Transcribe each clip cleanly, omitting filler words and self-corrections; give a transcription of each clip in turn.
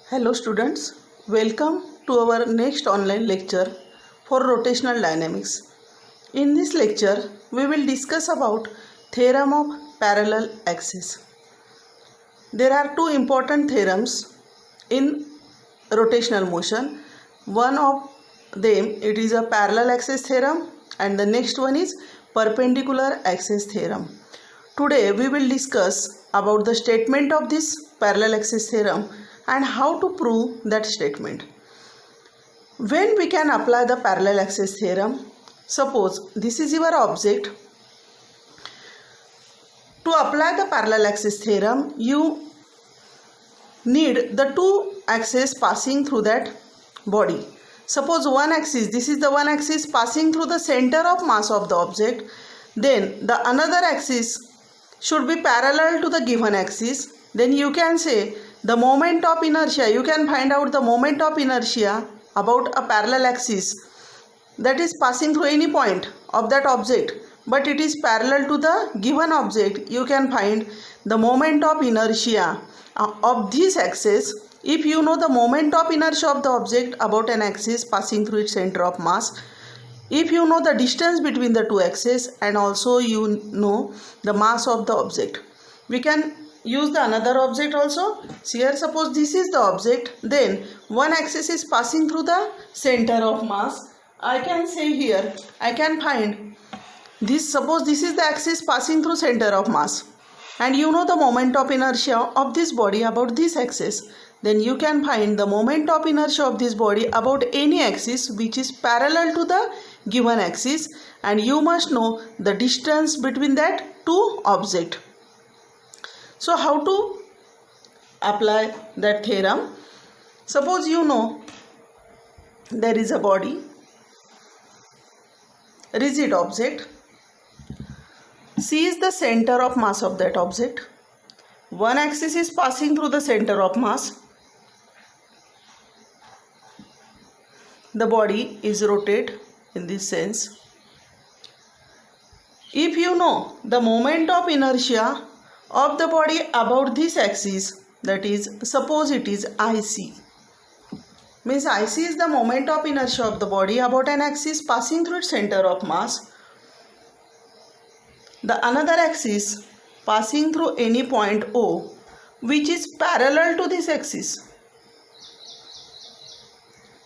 Hello students, welcome to our next online lecture for rotational dynamics. In this lecture, we will discuss about theorem of parallel axis. There are two important theorems in rotational motion. One of them it is a parallel axis theorem and the next one is perpendicular axis theorem. Today we will discuss about the statement of this parallel axis theorem and how to prove that statement. When we can apply the parallel axis theorem, suppose this is your object. To apply the parallel axis theorem, you need the two axes passing through that body. Suppose one axis, this is the one axis passing through the center of mass of the object, then the another axis should be parallel to the given axis. Then you can say the moment of inertia, you can find out the moment of inertia about a parallel axis that is passing through any point of that object, but it is parallel to the given object. You can find the moment of inertia of this axis if you know the moment of inertia of the object about an axis passing through its center of mass, if you know the distance between the two axes, and also you know the mass of the object. We can use the another object also. Here suppose this is the object, then one axis is passing through the center of mass. I can say here, I can find this, suppose this is the axis passing through center of mass, and you know the moment of inertia of this body about this axis. Then you can find the moment of inertia of this body about any axis which is parallel to the given axis, and you must know the distance between that two objects. So how to apply that theorem? Suppose you know there is a body, rigid object. C is the center of mass of that object. One axis is passing through the center of mass. The body is rotated in this sense. If you know the moment of inertia of the body about this axis, that is, suppose it is IC, means IC is the moment of inertia of the body about an axis passing through its center of mass. The another axis passing through any point O which is parallel to this axis.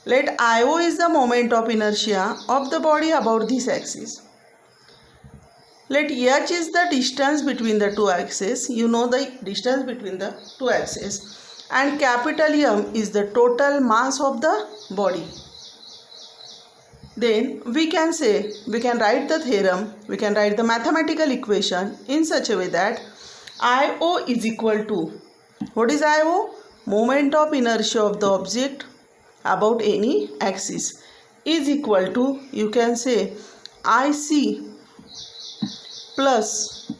Let IO is the moment of inertia of the body about this axis. Let H is the distance between the two axes. You know the distance between the two axes. And capital M is the total mass of the body. Then we can say, we can write the theorem, we can write the mathematical equation in such a way that IO is equal to, what is IO? Moment of inertia of the object about any axis is equal to, you can say, IC plus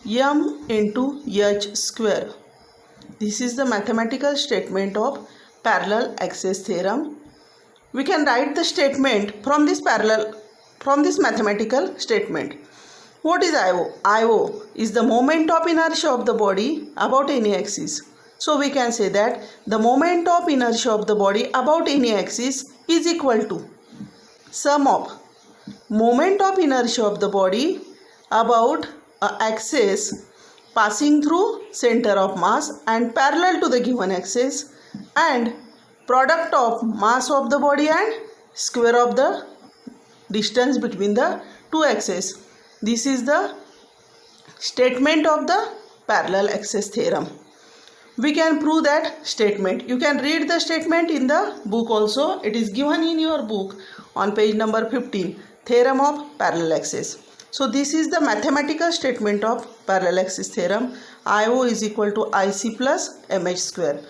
M into H square. This is the mathematical statement of parallel axis theorem. We can write the statement from this mathematical statement. What is IO? IO is the moment of inertia of the body about any axis. So we can say that the moment of inertia of the body about any axis is equal to sum of moment of inertia of the body about an axis passing through center of mass and parallel to the given axis, and product of mass of the body and square of the distance between the two axes. This is the statement of the parallel axis theorem. We can prove that statement. You can read the statement in the book also. It is given in your book on page number 15, theorem of parallel axis. So this is the mathematical statement of parallel axis theorem. IO is equal to IC plus MH square.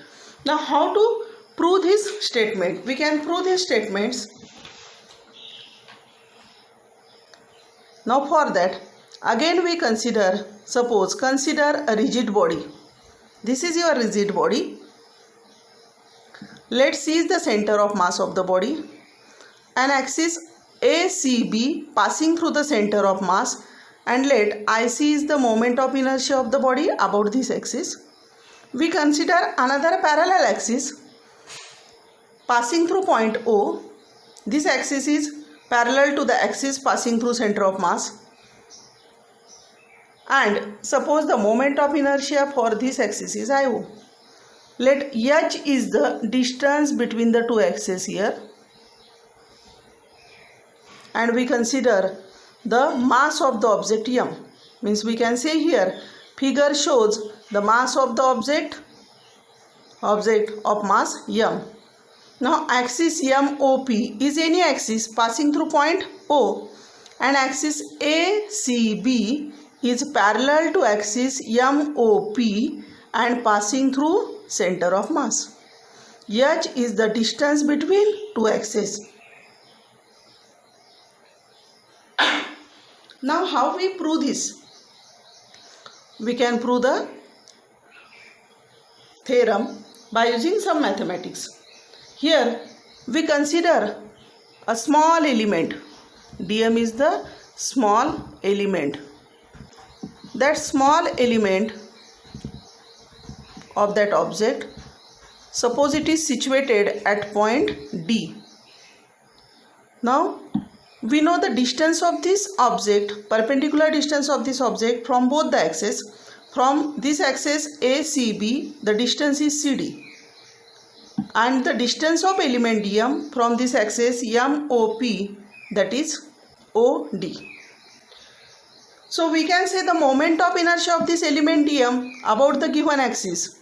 Now how to prove this statement? We can prove these statements. Now for that, again we consider a rigid body. This is your rigid body. Let C is the center of mass of the body. An axis ACB passing through the center of mass, and let IC is the moment of inertia of the body about this axis. We consider another parallel axis passing through point O. This axis is parallel to the axis passing through center of mass. And suppose the moment of inertia for this axis is IO. Let h is the distance between the two axes here. And we consider the mass of the object m. Means we can say here, figure shows the mass of the object of mass m. Now axis MOP is any axis passing through point O, and axis ACB is parallel to axis MOP and passing through center of mass. H is the distance between two axes. Now how we prove this? We can prove the theorem by using some mathematics. Here we consider a small element. dm is the small element. That small element of that object, suppose it is situated at point D. Now we know the distance of this object, perpendicular distance of this object from both the axes. From this axis ACB, the distance is CD. And the distance of element dm from this axis MOP, that is OD. So we can say the moment of inertia of this element dm about the given axis.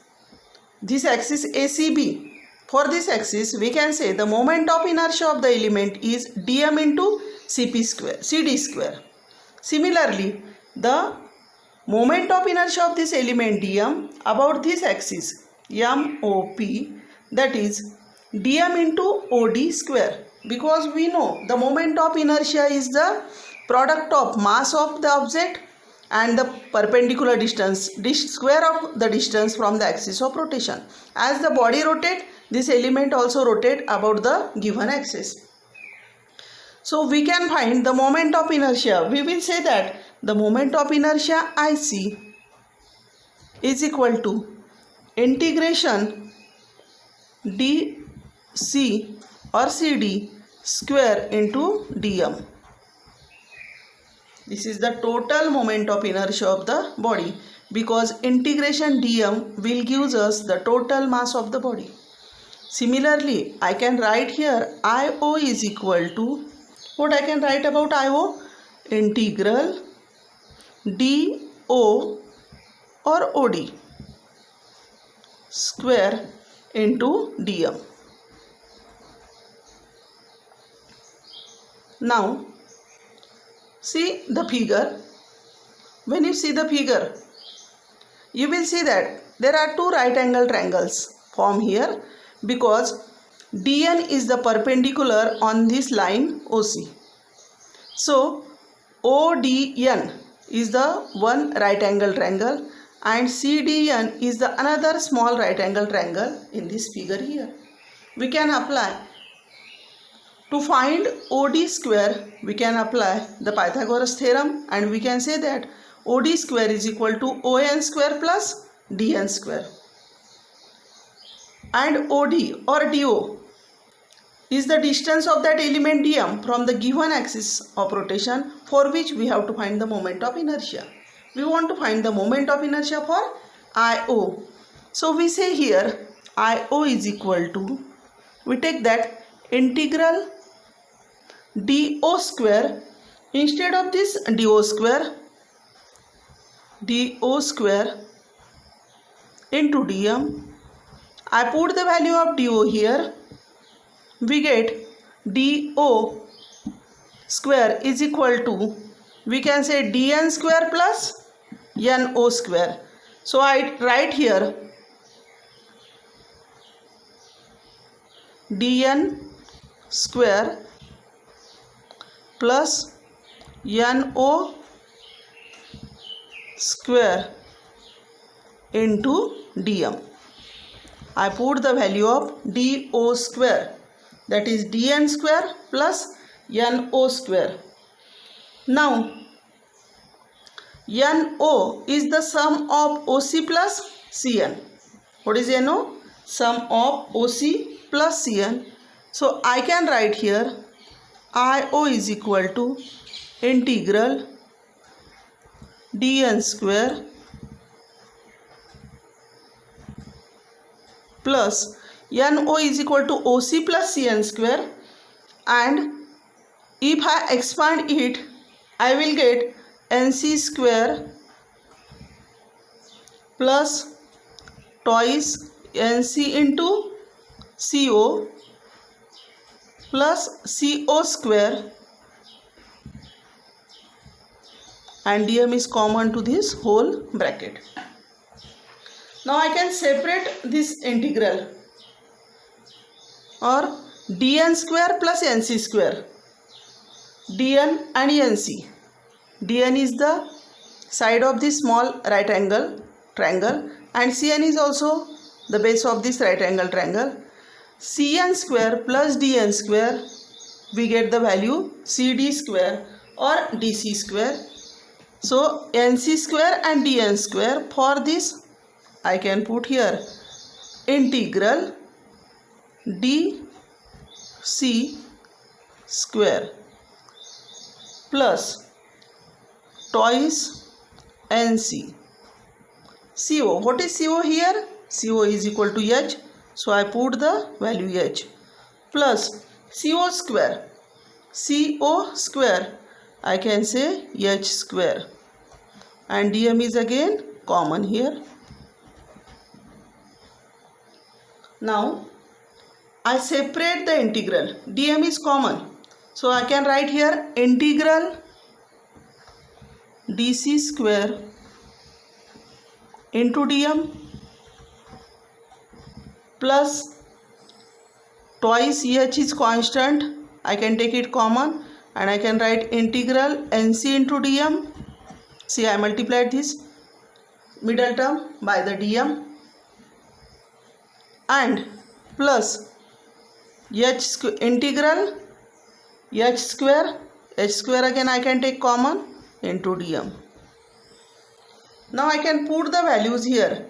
This axis ACB. For this axis we can say the moment of inertia of the element is dm into CD square. Similarly, the moment of inertia of this element dm about this axis MOP, that is dm into OD square, because we know the moment of inertia is the product of mass of the object and the perpendicular distance, square of the distance from the axis of rotation. As the body rotates, this element also rotates about the given axis. So we can find the moment of inertia. We will say that the moment of inertia IC is equal to integration DC or CD square into dm. This is the total moment of inertia of the body, because integration dm will give us the total mass of the body. Similarly, I can write here IO is equal to, what I can write about IO? Integral DO or OD square into dm. Now see the figure. When you see the figure, you will see that there are two right angle triangles formed here, because DN is the perpendicular on this line OC. So ODN is the one right angle triangle and CDN is the another small right angle triangle in this figure here. We can apply, to find OD square, we can apply the Pythagoras theorem, and we can say that OD square is equal to ON square plus DN square. And OD or DO is the distance of that element dm from the given axis of rotation, for which we have to find the moment of inertia. We want to find the moment of inertia for IO. So we say here IO is equal to, we take that integral DO square, instead of this DO square into dm. I put the value of DO here. We get DO square is equal to, we can say DN square plus NO square. So I write here DN square plus NO square into dm. I put the value of DO square, that is DN square plus NO square. Now NO is the sum of OC plus CN. What is NO? Sum of OC plus CN. So I can write here IO is equal to integral dn square plus NO is equal to OC plus CN square, and if I expand it I will get NC square plus twice NC into CO plus CO square, and dm is common to this whole bracket. Now I can separate this integral, or dn square plus nc square, dn and nc. dn is the side of this small right angle triangle, and cn is also the base of this right angle triangle. cn square plus dn square, we get the value cd square or dc square. So nc square and dn square, for this I can put here integral dc square plus twice nc. CO, what is CO here? CO is equal to h, so I put the value h, plus CO square. CO square I can say h square, and dm is again common here. Now I separate the integral. dm is common, so I can write here integral dc square into dm plus twice h is constant, I can take it common, and I can write integral nc into dm. See, I multiplied this middle term by the dm, and plus integral h square again I can take common into dm. Now I can put the values here.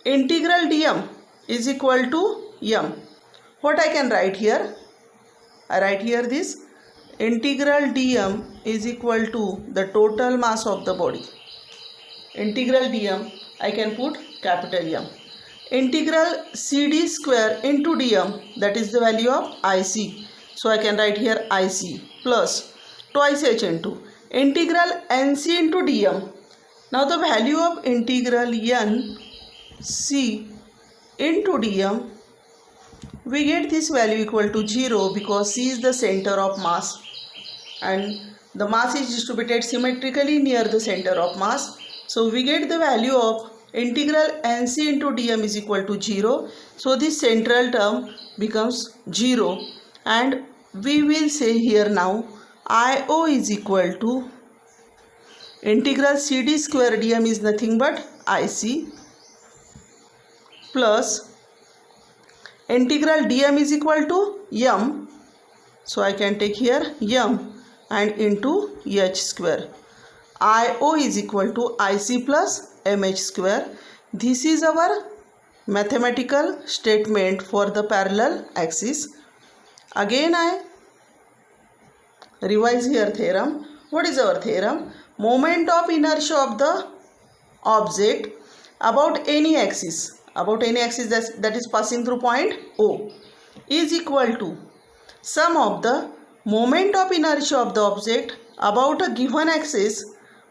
Integral dm is equal to m. What I can write here? I write here this integral dm is equal to the total mass of the body. Integral dm I can put capital M. Integral cd square into dm, that is the value of IC, so I can write here IC plus twice h into integral nc into dm. Now the value of integral nc into dm, we get this value equal to 0 because c is the center of mass and the mass is distributed symmetrically near the center of mass. So we get the value of integral nc into dm is equal to 0. So this central term becomes 0, and we will say here now IO is equal to integral cd square dm is nothing but IC plus integral dm is equal to m, so I can take here m and into h square. IO is equal to IC plus mh square. This is our mathematical statement for the parallel axis. Again I revise here theorem. What is our theorem? Moment of inertia of the object about any axis that is passing through point O is equal to sum of the moment of inertia of the object about a given axis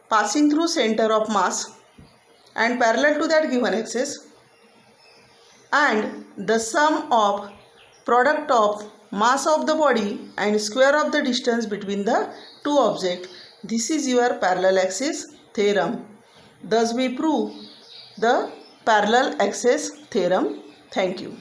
passing through center of mass and parallel to that given axis, and the sum of product of mass of the body and square of the distance between the two objects. This is your parallel axis theorem. Thus we prove the parallel axis theorem. Thank you.